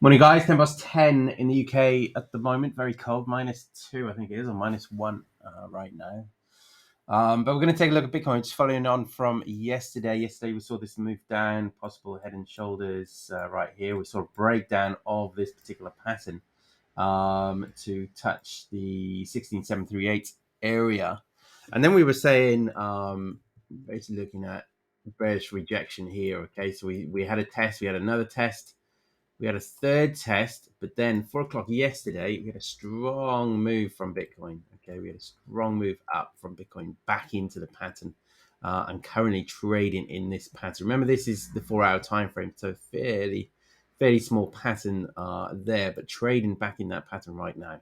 Morning, guys. 10 past 10 in the UK at the moment. Very cold, -2, I think it is, or -1 right now. But we're going to take a look at Bitcoin, just following on from yesterday. Yesterday, we saw this move down, possible head and shoulders right here. We saw a breakdown of this particular pattern to touch the 16738 area. And then we were saying, basically looking at bearish rejection here. Okay, so we had a test, we had another test. We had a third test, but then 4 o'clock yesterday, we had a strong move from Bitcoin. Okay, we had a strong move up from Bitcoin back into the pattern, and currently trading in this pattern. Remember, this is the 4-hour time frame, so fairly small pattern there, but trading back in that pattern right now.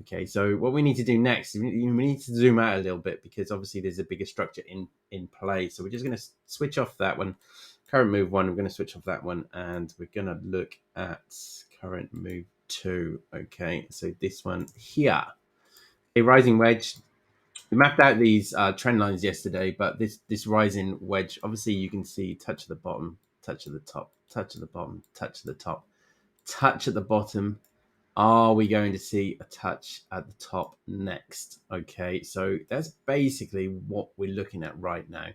Okay, so what we need to do next, we need to zoom out a little bit because obviously there's a bigger structure in play. So we're just going to switch off that one. Current move 1, we're going to switch off that one, and we're going to look at current move 2. Okay, so this one here, a rising wedge. We mapped out these trend lines yesterday, but this rising wedge, obviously you can see touch at the bottom, touch at the top, touch at the bottom, touch at the top, touch at the bottom. Are we going to see a touch at the top next? Okay, so that's basically what we're looking at right now.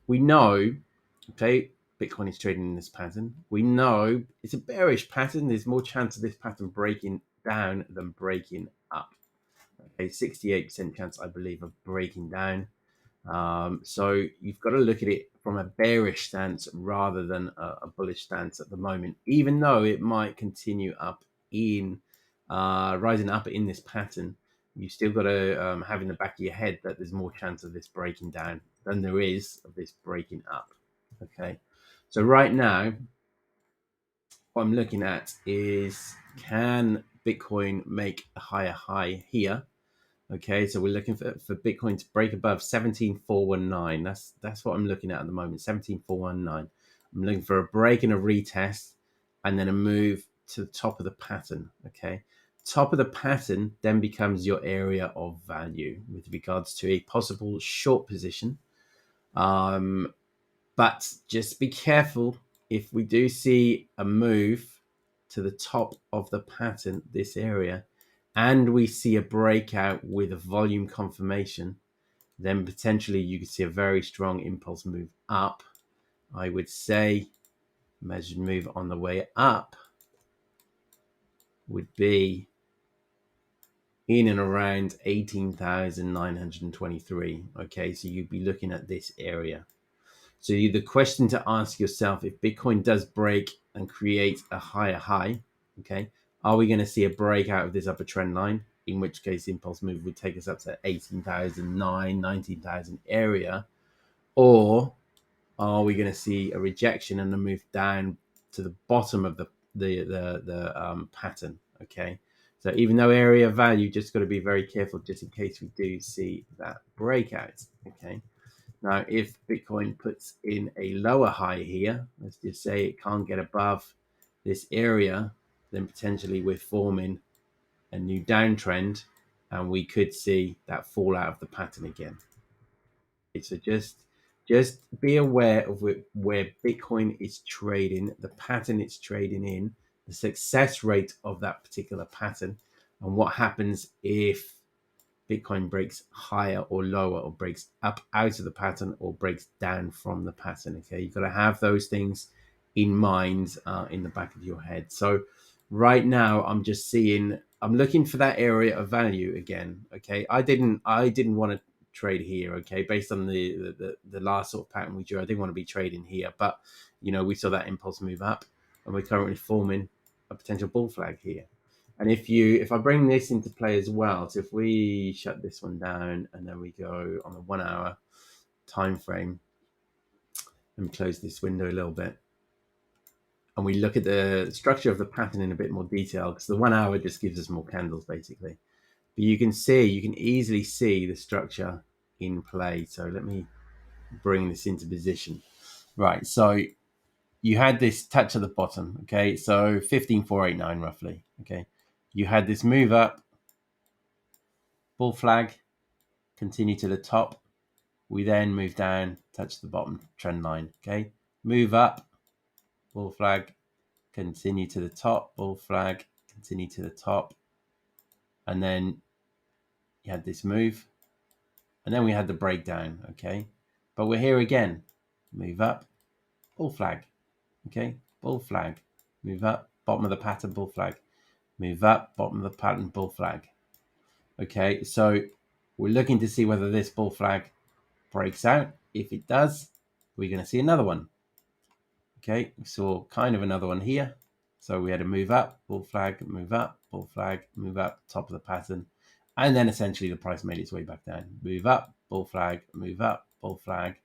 We know, okay, Bitcoin is trading in this pattern. We know it's a bearish pattern. There's more chance of this pattern breaking down than breaking up. Okay, 68% chance, I believe, of breaking down. So you've got to look at it from a bearish stance rather than a bullish stance at the moment, even though it might continue up in rising up in this pattern. You still got to have in the back of your head that there's more chance of this breaking down than there is of this breaking up. Okay, so right now, what I'm looking at is, can Bitcoin make a higher high here? Okay, so we're looking for Bitcoin to break above 17,419. That's what I'm looking at the moment, 17,419. I'm looking for a break and a retest, and then a move to the top of the pattern. Okay, top of the pattern then becomes your area of value with regards to a possible short position. But just be careful if we do see a move to the top of the pattern, this area, and we see a breakout with a volume confirmation, then potentially you could see a very strong impulse move up. I would say measured move on the way up would be in and around 18,923. Okay, so you'd be looking at this area. So the question to ask yourself, if Bitcoin does break and create a higher high, okay, are we going to see a breakout of this upper trend line? In which case, impulse move would take us up to 18,009, 19,000 area. Or are we going to see a rejection and a move down to the bottom of the pattern? Okay, so even though area value, just got to be very careful just in case we do see that breakout. Okay. Now, if Bitcoin puts in a lower high here, let's just say it can't get above this area, then potentially we're forming a new downtrend and we could see that fall out of the pattern again. So just be aware of where Bitcoin is trading, the pattern it's trading in, the success rate of that particular pattern, and what happens if Bitcoin breaks higher or lower, or breaks up out of the pattern, or breaks down from the pattern. Okay, you've got to have those things in mind in the back of your head. So right now, I'm looking for that area of value again. Okay, I didn't want to trade here. Okay, based on the last sort of pattern we drew, I didn't want to be trading here, but we saw that impulse move up, and we're currently forming a potential bull flag here. And if I bring this into play as well, so if we shut this one down and then we go on the 1 hour time frame, let me close this window a little bit, and we look at the structure of the pattern in a bit more detail, because the 1 hour just gives us more candles basically. But you can easily see the structure in play. So let me bring this into position. Right, so you had this touch at the bottom, okay? So 15,489 roughly, okay? You had this move up, bull flag, continue to the top. We then move down, touch the bottom trend line, okay? Move up, bull flag, continue to the top, bull flag, continue to the top, and then you had this move, and then we had the breakdown, okay? But we're here again, move up, bull flag, okay? Bull flag, move up, bottom of the pattern, bull flag, move up, bottom of the pattern, bull flag. Okay, so we're looking to see whether this bull flag breaks out. If it does, we're going to see another one. Okay, we saw kind of another one here. So we had a move up, bull flag, move up, bull flag, move up, top of the pattern. And then essentially the price made its way back down. Move up, bull flag, move up, bull flag,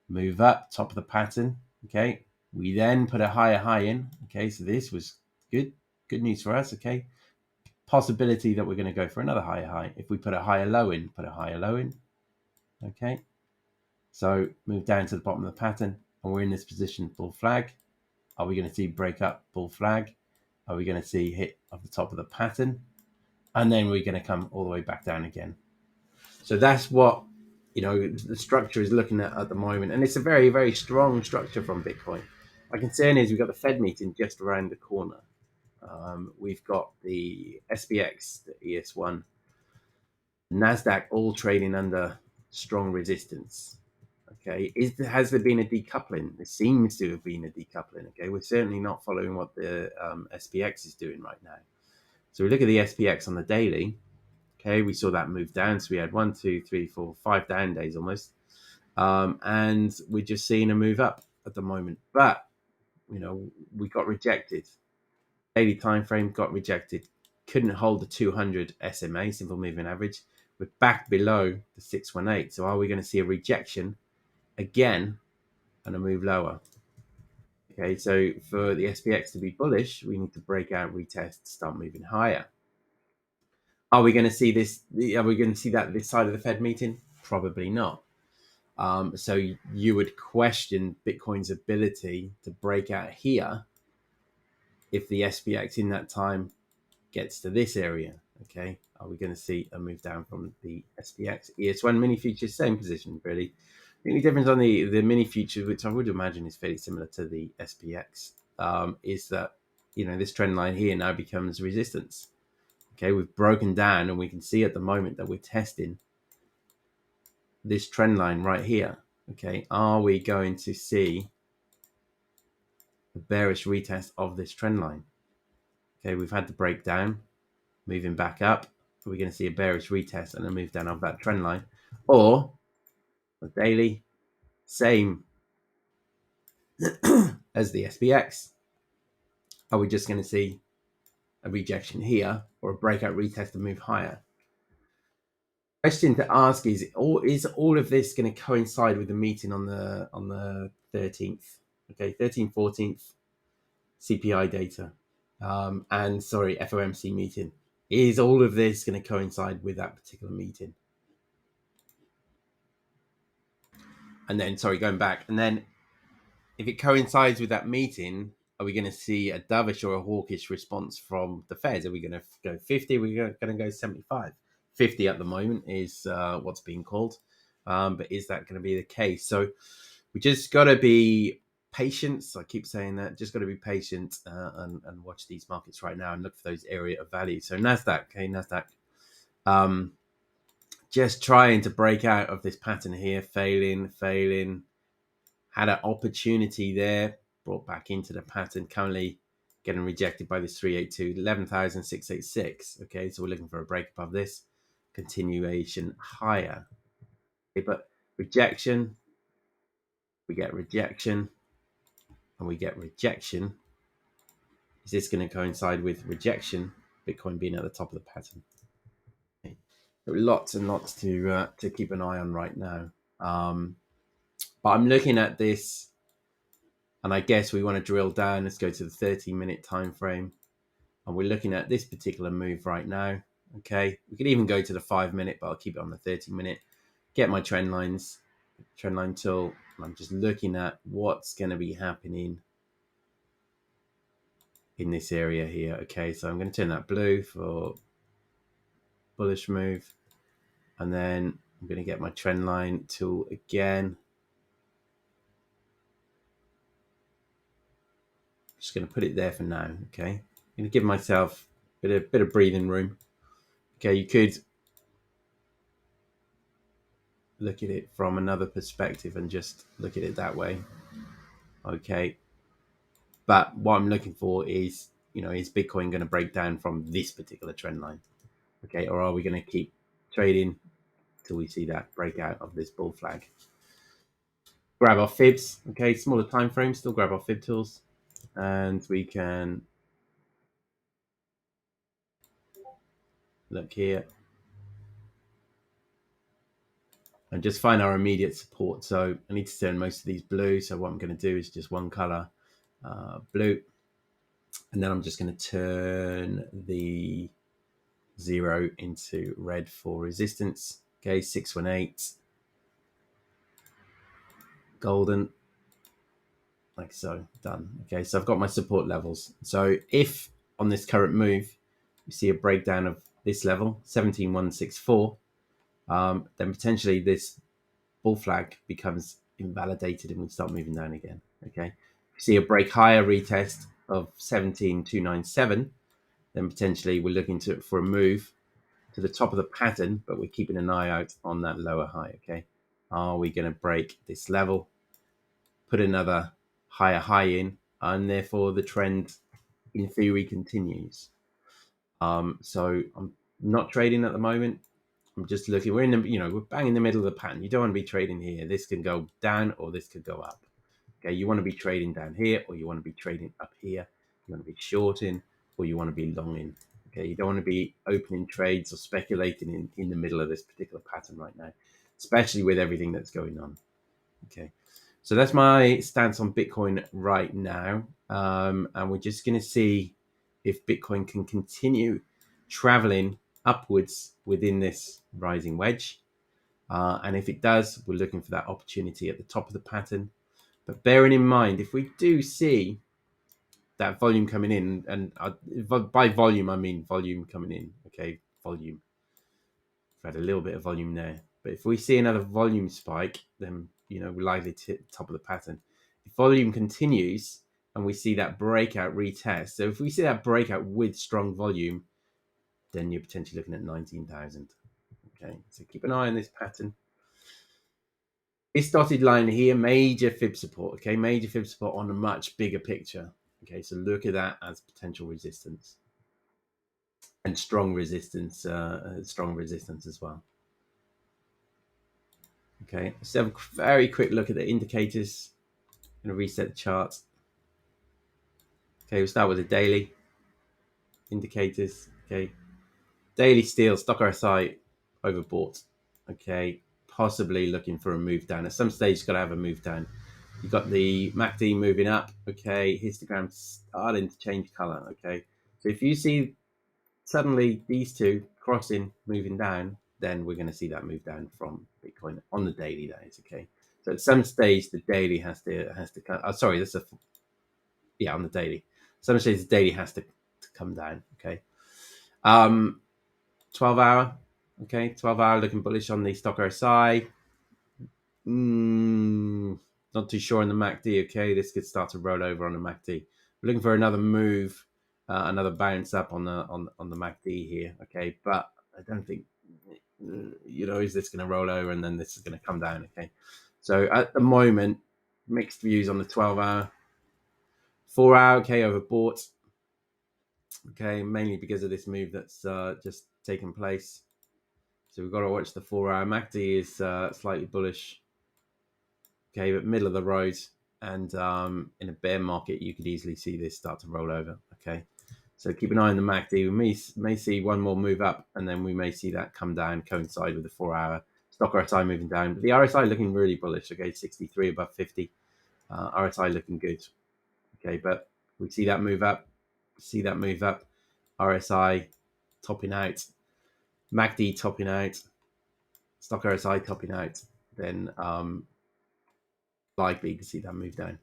move up, top of the pattern. Okay, we then put a higher high in. Okay, so this was good news for us. Okay, possibility that we're going to go for another higher high. If we put a higher low in, put a higher low in. Okay, so move down to the bottom of the pattern, and we're in this position, bull flag. Are we going to see break up, bull flag? Are we going to see hit of the top of the pattern? And then we're going to come all the way back down again. So that's what, the structure is looking at the moment. And it's a very, very strong structure from Bitcoin. My concern is we've got the Fed meeting just around the corner. We've got the SPX, the ES1, NASDAQ all trading under strong resistance. Okay, has there been a decoupling? There seems to have been a decoupling. Okay, we're certainly not following what the SPX is doing right now. So we look at the SPX on the daily. Okay, we saw that move down. So we had 1, 2, 3, 4, 5 down days almost, and we're just seeing a move up at the moment. But we got rejected. Daily time frame got rejected. Couldn't hold the 200 SMA, simple moving average. We're back below the 618. So are we going to see a rejection again and a move lower? Okay, so for the SPX to be bullish, we need to break out, retest, start moving higher. Are we going to see this? Are we going to see that this side of the Fed meeting? Probably not. So you would question Bitcoin's ability to break out here if the SPX in that time gets to this area. Okay, are we going to see a move down from the SPX? ES1 mini futures, same position really. The only difference on the mini future, which I would imagine is fairly similar to the SPX, is that this trend line here now becomes resistance. Okay, we've broken down, and we can see at the moment that we're testing this trend line right here. Okay, are we going to see a bearish retest of this trend line? Okay, we've had the breakdown, moving back up. Are we going to see a bearish retest and a move down of that trend line? Or the daily, same as the SPX. Are we just going to see a rejection here or a breakout retest and move higher? Question to ask is all of this going to coincide with the meeting on the 13th? Okay, 13th, 14th CPI data, and FOMC meeting. Is all of this going to coincide with that particular meeting? And then, going back, and then if it coincides with that meeting, are we going to see a dovish or a hawkish response from the Fed? Are we going to go 50? Are we going to go 75? 50 at the moment is what's being called. But is that going to be the case? So we just got to be patient. I keep saying that. Just got to be patient and watch these markets right now and look for those area of value. So NASDAQ, NASDAQ. Just trying to break out of this pattern here, failing. Had an opportunity there, brought back into the pattern, currently getting rejected by this 382, 11,686. Okay, so we're looking for a break above this, continuation higher. Okay, but rejection, we get rejection, and we get rejection. Is this going to coincide with rejection, Bitcoin being at the top of the pattern? Okay. There are lots and lots to keep an eye on right now. But I'm looking at this, and I guess we want to drill down. Let's go to the 30-minute time frame, and we're looking at this particular move right now. Okay, we could even go to the 5-minute, but I'll keep it on the 30-minute. Get my trend line tool, and I'm just looking at what's going to be happening in this area here. Okay, so I'm going to turn that blue for bullish move, and then I'm going to get my trend line tool again. Just going to put it there for now. Okay, I'm going to give myself a bit of breathing room. Okay, you could look at it from another perspective and just look at it that way. Okay, but what I'm looking for is, is Bitcoin going to break down from this particular trend line? Okay, or are we going to keep trading till we see that breakout of this bull flag? Grab our fibs. Okay, smaller time frames, still grab our fib tools, and we can look here and just find our immediate support. So I need to turn most of these blue. So what I'm going to do is just one color, blue, and then I'm just going to turn the 0 into red for resistance. Okay, 618, golden, like so, done. Okay, so I've got my support levels. So if on this current move you see a breakdown of this level, 17164, then potentially this bull flag becomes invalidated and we start moving down again. Okay, if you see a break higher retest of 17297, then potentially we're looking for a move to the top of the pattern, but we're keeping an eye out on that lower high. Okay, are we going to break this level, put another higher high in, and therefore the trend in theory continues? So I'm not trading at the moment. I'm just looking. We're in the, we're bang in the middle of the pattern. You don't want to be trading here. This can go down or this could go up. Okay, you want to be trading down here or you want to be trading up here. You want to be shorting or you want to be longing. Okay, you don't want to be opening trades or speculating in the middle of this particular pattern right now, especially with everything that's going on. Okay, so that's my stance on Bitcoin right now. And we're just going to see if Bitcoin can continue traveling upwards within this rising wedge. And if it does, we're looking for that opportunity at the top of the pattern. But bearing in mind, if we do see that volume coming in, and by volume, I mean volume coming in, okay, volume. We've had a little bit of volume there. But if we see another volume spike, then, we're likely to hit the top of the pattern. If volume continues and we see that breakout retest, so if we see that breakout with strong volume, then you're potentially looking at 19,000. Okay, so keep an eye on this pattern. This dotted line here, major fib support. Okay, major fib support on a much bigger picture. Okay, so look at that as potential resistance and strong resistance as well. Okay, let's have a very quick look at the indicators. I'm going to reset the chart. Okay, we'll start with the daily indicators. Okay, daily steel, stock RSI overbought. Okay, possibly looking for a move down. At some stage, you've got to have a move down. You've got the MACD moving up. Okay, histogram starting to change color. Okay, so if you see suddenly these two crossing, moving down, then we're going to see that move down from Bitcoin on the daily. That is okay. So at some stage, the daily has to come. Oh, sorry, that's on the daily. Some stage the daily has to come down. Okay. 12-hour. Okay, 12-hour looking bullish on the stock RSI. Not too sure on the MACD. Okay, this could start to roll over on the MACD. We're looking for another move, another bounce up on the MACD here. Okay, but I don't think, is this going to roll over and then this is going to come down? Okay, so at the moment, mixed views on the 12-hour. 4-hour, okay, overbought. Okay, mainly because of this move that's just taken place. So we've got to watch the 4-hour. MACD is slightly bullish. Okay, but middle of the road, and in a bear market, you could easily see this start to roll over. Okay, so keep an eye on the MACD. We may see one more move up, and then we may see that come down, coincide with the 4-hour. Stock RSI moving down, but the RSI looking really bullish. Okay, 63 above 50. RSI looking good. Okay, but we see that move up. RSI topping out. MACD topping out. Stock RSI topping out. Then likely to see that move down.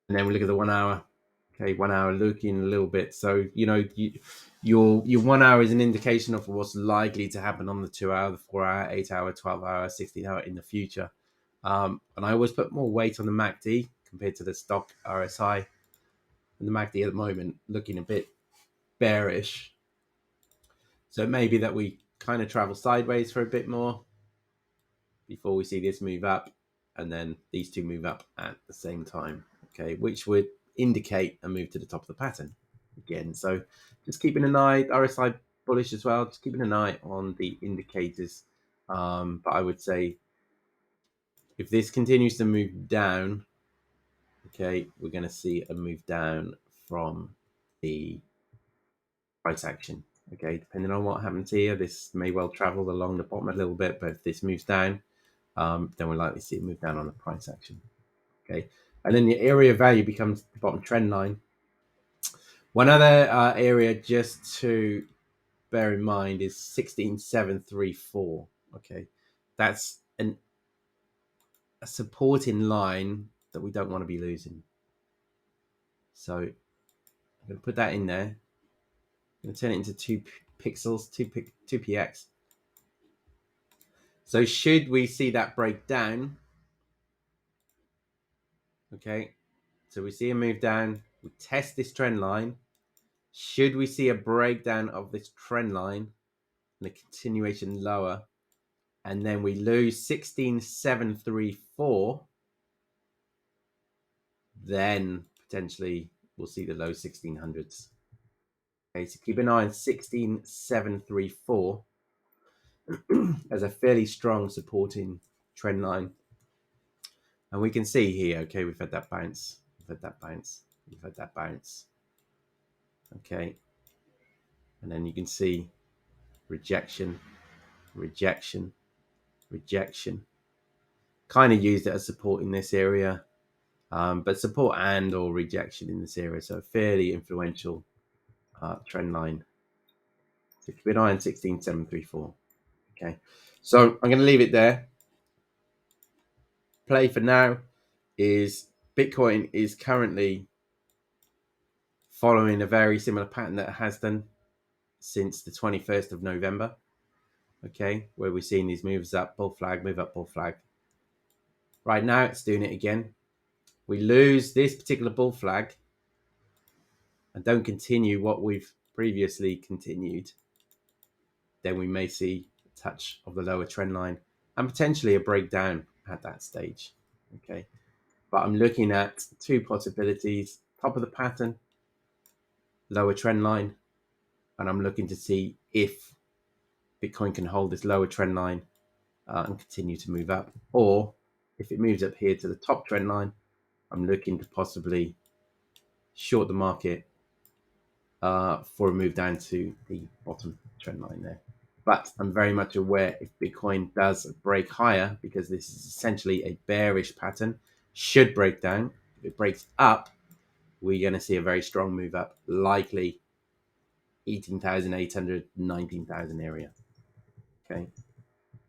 And then we look at the 1-hour. Okay, 1-hour looking a little bit. So, your 1 hour is an indication of what's likely to happen on the 2-hour, the 4-hour, 8-hour, 12-hour, 16-hour in the future. And I always put more weight on the MACD compared to the stock RSI. and the MACD at the moment looking a bit bearish. So it may be that we kind of travel sideways for a bit more before we see this move up, and then these two move up at the same time, okay, which would indicate a move to the top of the pattern again. So just keeping an eye, RSI bullish as well, just keeping an eye on the indicators. But I would say if this continues to move down, okay, we're going to see a move down from the price action. Okay, depending on what happens here, this may well travel along the bottom a little bit, but if this moves down, then we're likely to see it move down on the price action. Okay, and then the area of value becomes the bottom trend line. One other area just to bear in mind is 16734. Okay, that's a supporting line that we don't want to be losing. So I'm going to put that in there. I'm going to turn it into 2 pixels, 2 px. So should we see that break down, okay, so we see a move down, we test this trend line. Should we see a breakdown of this trend line and a continuation lower, and then we lose 16734, then potentially we'll see the low 1600s. Okay, so keep an eye on 16734 as a fairly strong supporting trend line. And we can see here, okay, we've had that bounce, we've had that bounce, we've had that bounce. Okay, and then you can see rejection, rejection, rejection. Kind of used it as support in this area, but support and or rejection in this area. So fairly influential trend line. So keep an eye on 16734. Okay, so I'm going to leave it there. Play for now is Bitcoin is currently following a very similar pattern that it has done since the 21st of November. Okay, where we're seeing these moves up, bull flag, move up, bull flag. Right now, it's doing it again. We lose this particular bull flag and don't continue what we've previously continued, then we may see a touch of the lower trend line and potentially a breakdown at that stage. Okay, but I'm looking at two possibilities: top of the pattern, lower trend line, and I'm looking to see if Bitcoin can hold this lower trend line and continue to move up, or if it moves up here to the top trend line, I'm looking to possibly short the market for a move down to the bottom trend line there. But I'm very much aware if Bitcoin does break higher, because this is essentially a bearish pattern, should break down. If it breaks up, we're going to see a very strong move up, likely 18,800, 19,000 area. Okay,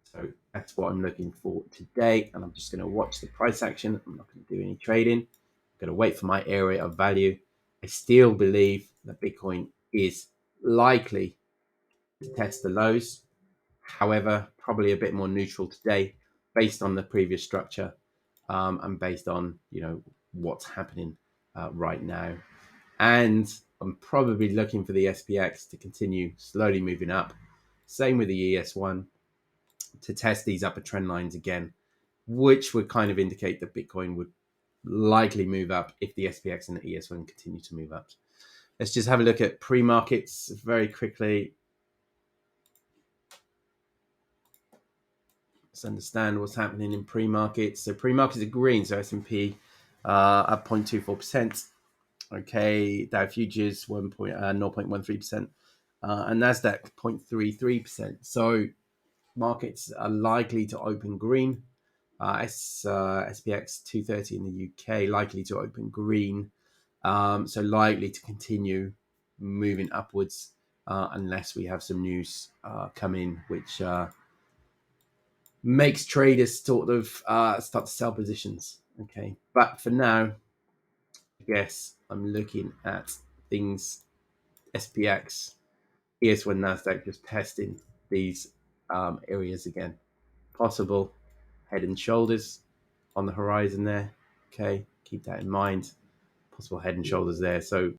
so that's what I'm looking for today, and I'm just going to watch the price action. I'm not going to do any trading. I'm going to wait for my area of value. I still believe that Bitcoin is likely to test the lows. However, probably a bit more neutral today based on the previous structure and based on, what's happening right now. And I'm probably looking for the SPX to continue slowly moving up. Same with the ES1 to test these upper trend lines again, which would kind of indicate that Bitcoin would likely move up if the SPX and the ES1 continue to move up. Let's just have a look at pre-markets very quickly. Let's understand what's happening in pre-markets. So pre-markets are green, so S&P up 0.24%. Okay, Dow futures 0.13%, and NASDAQ 0.33%. So markets are likely to open green. SPX 230 in the UK likely to open green. So likely to continue moving upwards unless we have some news come in, which makes traders sort of start to sell positions. Okay, but for now, I guess I'm looking at things SPX, ES1, NASDAQ, just testing these areas again. Possible head and shoulders on the horizon there. Okay, keep that in mind. possible head and shoulders there. So